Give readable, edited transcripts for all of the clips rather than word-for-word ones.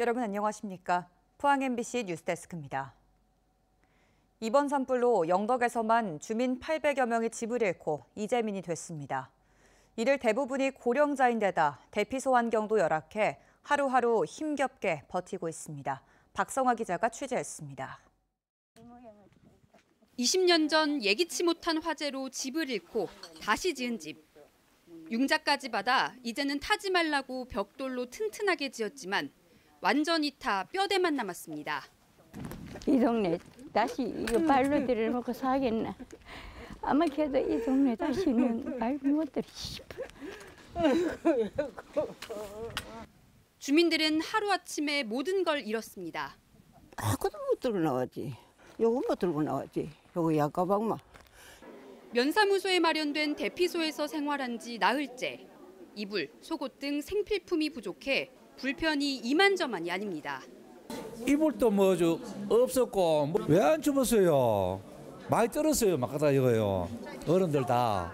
여러분 안녕하십니까? 포항 MBC 뉴스데스크입니다. 이번 산불로 영덕에서만 주민 800여 명이 집을 잃고 이재민이 됐습니다. 이들 대부분이 고령자인데다 대피소 환경도 열악해 하루하루 힘겹게 버티고 있습니다. 박성화 기자가 취재했습니다. 20년 전 예기치 못한 화재로 집을 잃고 다시 지은 집. 융자까지 받아 이제는 타지 말라고 벽돌로 튼튼하게 지었지만 완전히 타 뼈대만 남았습니다. 이 동네 다시 이거 발로 들여먹고 사겠나. 아마 그래도 이 동네 다시는 발 못 들이 싶어. 주민들은 하루아침에 모든 걸 잃었습니다. 아무것도 못 들고 나왔지. 요것만 들고 나왔지. 요거 약가방만. 면사무소에 마련된 대피소에서 생활한 지 나흘째. 이불, 속옷 등 생필품이 부족해 불편이 이만저만이 아닙니다. 이불도 없었고 왜 안 접었어요? 많이 떨었어요. 막 갖다 이거요. 어른들 다.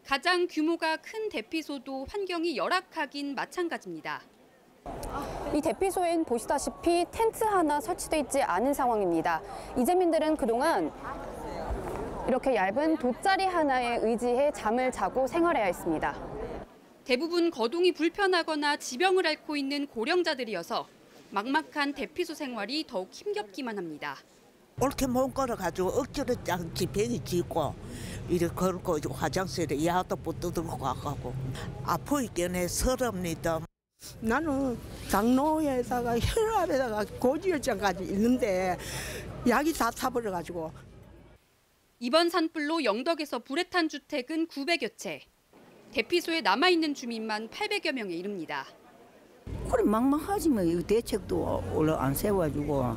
가장 규모가 큰 대피소도 환경이 열악하긴 마찬가지입니다. 이 대피소엔 보시다시피 텐트 하나 설치돼 있지 않은 상황입니다. 이재민들은 그동안 이렇게 얇은 돗자리 하나에 의지해 잠을 자고 생활해야 했습니다. 대부분 거동이 불편하거나 지병을 앓고 있는 고령자들이어서 막막한 대피소 생활이 더욱 힘겹기만 합니다. 옳게 못 걸어가지고 억지로 지팽이 짓고 이렇게 걸고 화장실에 야도 뜯고 가고 아프기는 서럽니다. 나는 당뇨에다가 혈압에다가 고지혈증까지 있는데 약이 다 타버려가지고. 이번 산불로 영덕에서 불에 탄 주택은 900여 채. 대피소에 남아있는 주민만 800여 명에 이릅니다. 그래 막막하지만 이 대책도 원래 안 세워가지고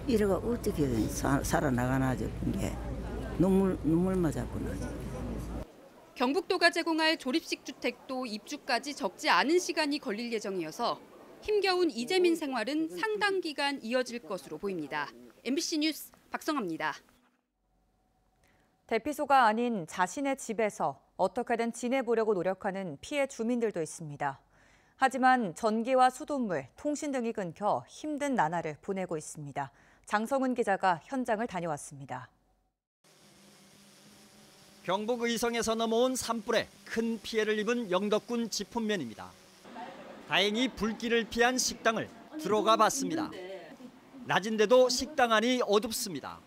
이래가 어떻게 살아나가나 이게 눈물만 자꾸 나지. 경북도가 제공할 조립식 주택도 입주까지 적지 않은 시간이 걸릴 예정이어서 힘겨운 이재민 생활은 상당 기간 이어질 것으로 보입니다. MBC 뉴스 박성아입니다. 대피소가 아닌 자신의 집에서 어떻게든 지내보려고 노력하는 피해 주민들도 있습니다. 하지만 전기와 수돗물, 통신 등이 끊겨 힘든 나날을 보내고 있습니다. 장성훈 기자가 현장을 다녀왔습니다. 경북 의성에서 넘어온 산불에 큰 피해를 입은 영덕군 지품면입니다. 다행히 불길을 피한 식당을 들어가 봤습니다. 낮인데도 식당 안이 어둡습니다.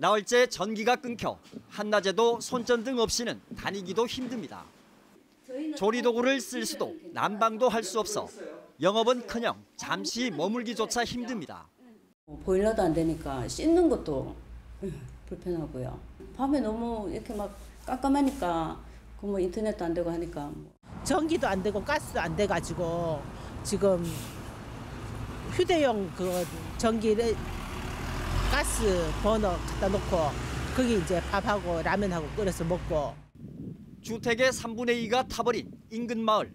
나흘째 전기가 끊겨 한낮에도 손전등 없이는 다니기도 힘듭니다. 조리도구를 쓸 수도 난방도 할 수 없어 영업은커녕 잠시 머물기조차 힘듭니다. 보일러도 안 되니까 씻는 것도 불편하고요. 밤에 너무 이렇게 막 깜깜하니까 인터넷도 안 되고 하니까. 전기도 안 되고 가스도 안 돼가지고 지금 휴대용 그 전기를 가스 버너 갖다 놓고 거기 이제 밥하고 라면하고 끓여서 먹고. 주택의 3분의 2가 타버린 인근 마을.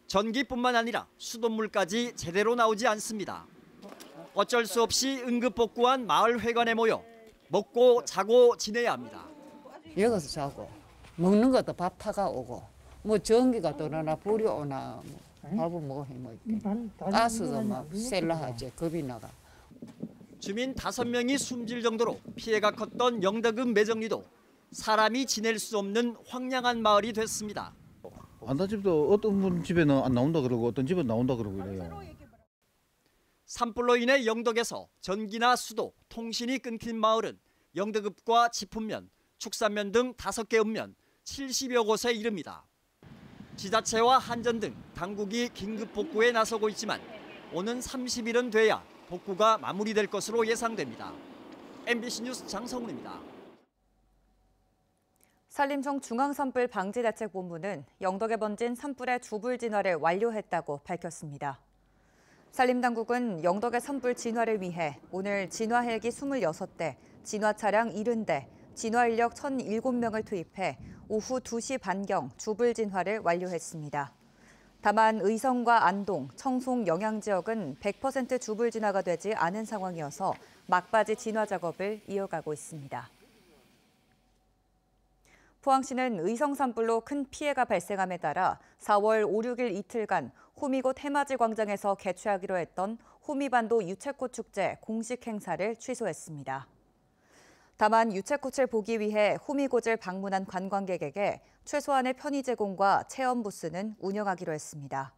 전기뿐만 아니라 수돗물까지 제대로 나오지 않습니다. 어쩔 수 없이 응급복구한 마을 회관에 모여 먹고 자고 지내야 합니다. 여기서 자고 먹는 것도 밥 타가 오고 뭐 전기가 돌아나 불이 오나 밥은 뭐 해먹게. 가스도 막 셀라 하지 겁이 나가. 주민 5명이 숨질 정도로 피해가 컸던 영덕읍 매정리도 사람이 지낼 수 없는 황량한 마을이 됐습니다. 안다 집도 어떤 분 집에는 안 나온다 그러고 어떤 집은 나온다 그러고 이래요. 산불로 인해 영덕에서 전기나 수도, 통신이 끊긴 마을은 영덕읍과 지품면, 축산면 등 5개 읍면 70여 곳에 이릅니다. 지자체와 한전 등 당국이 긴급 복구에 나서고 있지만 오는 30일은 돼야 복구가 마무리될 것으로 예상됩니다. MBC 뉴스 장성훈입니다. 산림청 중앙산불 방지대책본부는 영덕에 번진 산불의 주불 진화를 완료했다고 밝혔습니다. 산림당국은 영덕의 산불 진화를 위해 오늘 진화 헬기 26대, 진화 차량 70대, 진화 인력 1,007명을 투입해 오후 2시 반경 주불 진화를 완료했습니다. 다만 의성과 안동, 청송 영양 지역은 100% 주불 진화가 되지 않은 상황이어서 막바지 진화 작업을 이어가고 있습니다. 포항시는 의성 산불로 큰 피해가 발생함에 따라 4월 5, 6일 이틀간 호미곶 해맞이 광장에서 개최하기로 했던 호미반도 유채꽃 축제 공식 행사를 취소했습니다. 다만 유채꽃을 보기 위해 호미곶을 방문한 관광객에게 최소한의 편의 제공과 체험 부스는 운영하기로 했습니다.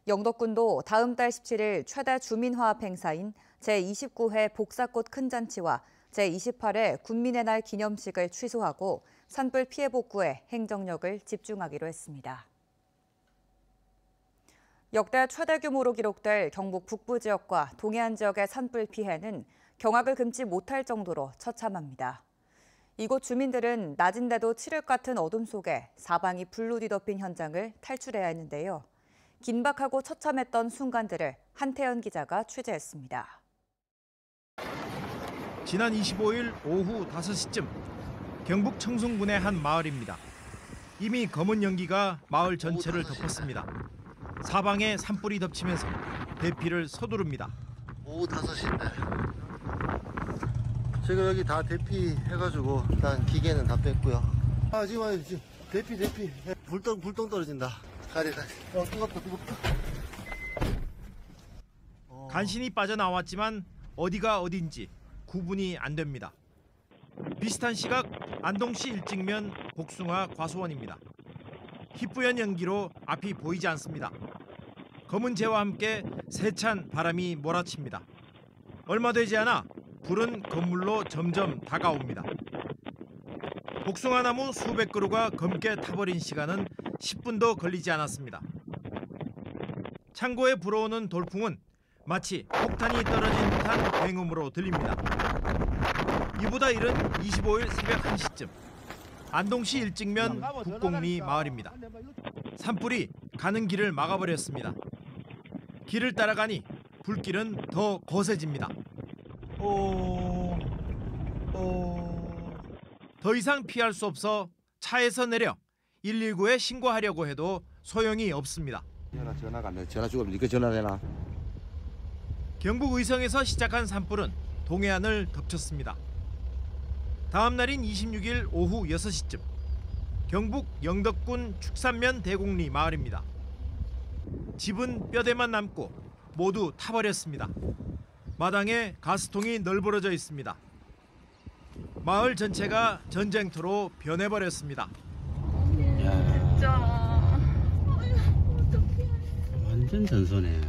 영덕군도 다음 달 17일 최대 주민화합 행사인 제29회 복사꽃 큰잔치와 제28회 군민의 날 기념식을 취소하고 산불 피해 복구에 행정력을 집중하기로 했습니다. 역대 최대 규모로 기록될 경북 북부 지역과 동해안 지역의 산불 피해는 경악을 금치 못할 정도로 처참합니다. 이곳 주민들은 낮인데도 칠흑 같은 어둠 속에 사방이 불로 뒤덮인 현장을 탈출해야 했는데요. 긴박하고 처참했던 순간들을 한태연 기자가 취재했습니다. 지난 25일 오후 5시쯤 경북 청송군의 한 마을입니다. 이미 검은 연기가 마을 전체를 덮었습니다. 사방에 산불이 덮치면서 대피를 서두릅니다. 오후 5시인데 지금 여기 다 대피해가지고 일단 기계는 다 뺐고요. 지금 대피 불똥 떨어진다. 가리 뜨겁다. 간신히 빠져나왔지만 어디가 어딘지 구분이 안 됩니다. 비슷한 시각 안동시 일직면 복숭아 과수원입니다. 희뿌연 연기로 앞이 보이지 않습니다. 검은 재와 함께 세찬 바람이 몰아칩니다. 얼마 되지 않아 불은 건물로 점점 다가옵니다. 복숭아 나무 수백 그루가 검게 타버린 시간은 10분도 걸리지 않았습니다. 창고에 불어오는 돌풍은 마치 폭탄이 떨어진 듯한 굉음으로 들립니다. 이보다 이른 25일 새벽 1시쯤 안동시 일직면 북곡리 마을입니다. 산불이 가는 길을 막아버렸습니다. 길을 따라가니 불길은 더 거세집니다. 더 이상 피할 수 없어 차에서 내려 119에 신고하려고 해도 소용이 없습니다. 전화가 안 돼. 전화 주면 이거 전화되나? 경북 의성에서 시작한 산불은 동해안을 덮쳤습니다. 다음 날인 26일 오후 6시쯤 경북 영덕군 축산면 대곡리 마을입니다. 집은 뼈대만 남고 모두 타버렸습니다. 마당에 가스통이 널브러져 있습니다. 마을 전체가 전쟁터로 변해버렸습니다. 진짜 완전 전소네.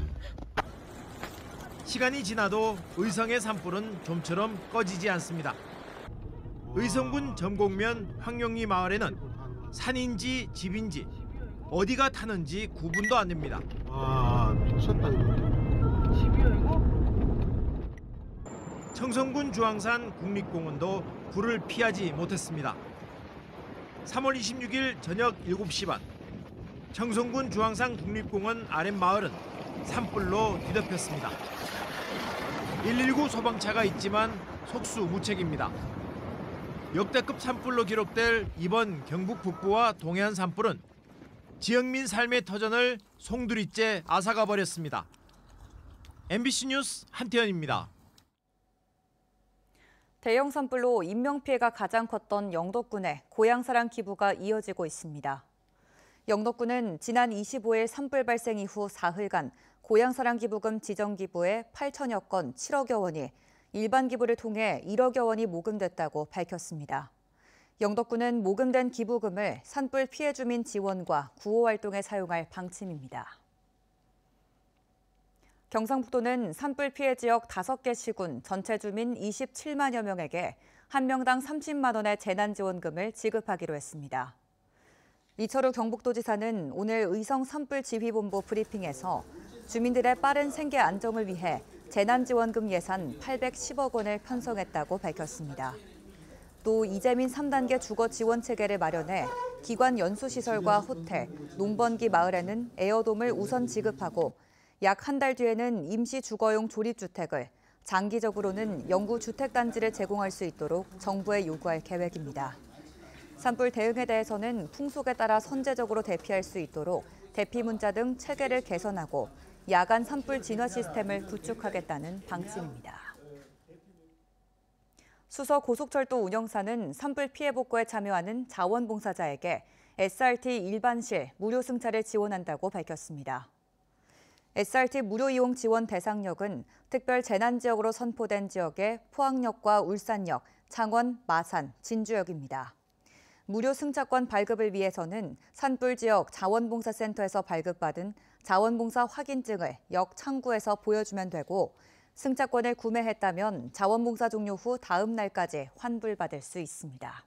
시간이 지나도 의성의 산불은 좀처럼 꺼지지 않습니다. 의성군 점곡면 황룡리 마을에는 산인지 집인지 어디가 타는지 구분도 안 됩니다. 와 미쳤다 이거. 집이야 이거? 청송군 주황산 국립공원도 불을 피하지 못했습니다. 3월 26일 저녁 7시 반 청송군 주황산 국립공원 아랫마을은 산불로 뒤덮였습니다. 119 소방차가 있지만 속수무책입니다. 역대급 산불로 기록될 이번 경북 북부와 동해안 산불은 지역민 삶의 터전을 송두리째 앗아가 버렸습니다. MBC 뉴스 한태현입니다. 대형 산불로 인명피해가 가장 컸던 영덕군에 고향사랑 기부가 이어지고 있습니다. 영덕군은 지난 25일 산불 발생 이후 사흘간 고향사랑 기부금 지정 기부에 8천여 건 7억여 원이 일반 기부를 통해 1억여 원이 모금됐다고 밝혔습니다. 영덕군은 모금된 기부금을 산불 피해 주민 지원과 구호 활동에 사용할 방침입니다. 경상북도는 산불 피해 지역 5개 시군 전체 주민 27만여 명에게 한 명당 30만 원의 재난지원금을 지급하기로 했습니다. 이철우 경북도지사는 오늘 의성 산불지휘본부 브리핑에서 주민들의 빠른 생계 안정을 위해 재난지원금 예산 810억 원을 편성했다고 밝혔습니다. 또 이재민 3단계 주거 지원 체계를 마련해 기관 연수시설과 호텔, 농번기 마을에는 에어돔을 우선 지급하고 약 한 달 뒤에는 임시 주거용 조립주택을, 장기적으로는 영구 주택단지를 제공할 수 있도록 정부에 요구할 계획입니다. 산불 대응에 대해서는 풍속에 따라 선제적으로 대피할 수 있도록 대피 문자 등 체계를 개선하고 야간 산불 진화 시스템을 구축하겠다는 방침입니다. 수서 고속철도 운영사는 산불 피해 복구에 참여하는 자원봉사자에게 SRT 일반실 무료 승차를 지원한다고 밝혔습니다. SRT 무료 이용 지원 대상역은 특별 재난지역으로 선포된 지역의 포항역과 울산역, 창원, 마산, 진주역입니다. 무료 승차권 발급을 위해서는 산불 지역 자원봉사센터에서 발급받은 자원봉사 확인증을 역 창구에서 보여주면 되고 승차권을 구매했다면 자원봉사 종료 후 다음 날까지 환불받을 수 있습니다.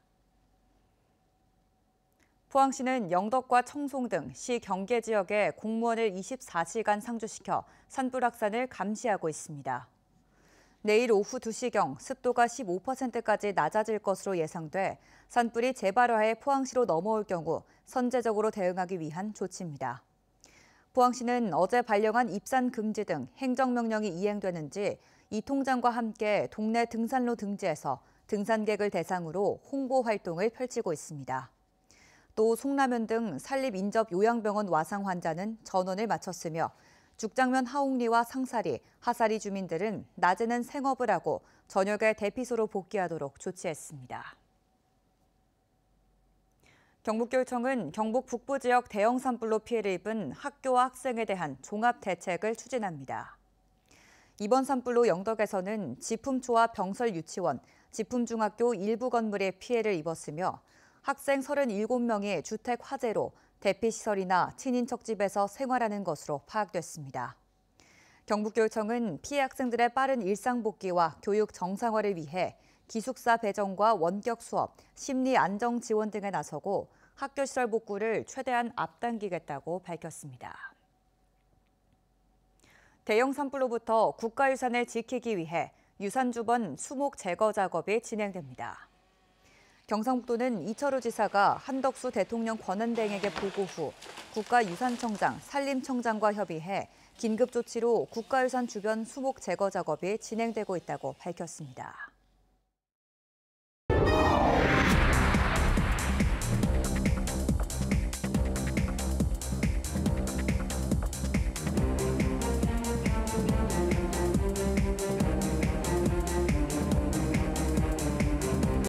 포항시는 영덕과 청송 등 시 경계 지역에 공무원을 24시간 상주시켜 산불 확산을 감시하고 있습니다. 내일 오후 2시경 습도가 15%까지 낮아질 것으로 예상돼 산불이 재발화해 포항시로 넘어올 경우 선제적으로 대응하기 위한 조치입니다. 포항시는 어제 발령한 입산 금지 등 행정명령이 이행되는지 이 통장과 함께 동네 등산로 등지에서 등산객을 대상으로 홍보 활동을 펼치고 있습니다. 또 송라면 등 산립 인접 요양병원 와상 환자는 전원을 마쳤으며 죽장면 하옥리와 상사리, 하사리 주민들은 낮에는 생업을 하고 저녁에 대피소로 복귀하도록 조치했습니다. 경북교육청은 경북 북부 지역 대형 산불로 피해를 입은 학교와 학생에 대한 종합 대책을 추진합니다. 이번 산불로 영덕에서는 지품초와 병설 유치원, 지품중학교 일부 건물에 피해를 입었으며 학생 37명이 주택 화재로 대피시설이나 친인척 집에서 생활하는 것으로 파악됐습니다. 경북교육청은 피해 학생들의 빠른 일상 복귀와 교육 정상화를 위해 기숙사 배정과 원격 수업, 심리 안정 지원 등에 나서고 학교 시설 복구를 최대한 앞당기겠다고 밝혔습니다. 대형 산불로부터 국가유산을 지키기 위해 유산주변 수목 제거 작업이 진행됩니다. 경상북도는 이철우 지사가 한덕수 대통령 권한대행에게 보고 후 국가유산청장, 산림청장과 협의해 긴급 조치로 국가유산 주변 수목 제거 작업이 진행되고 있다고 밝혔습니다.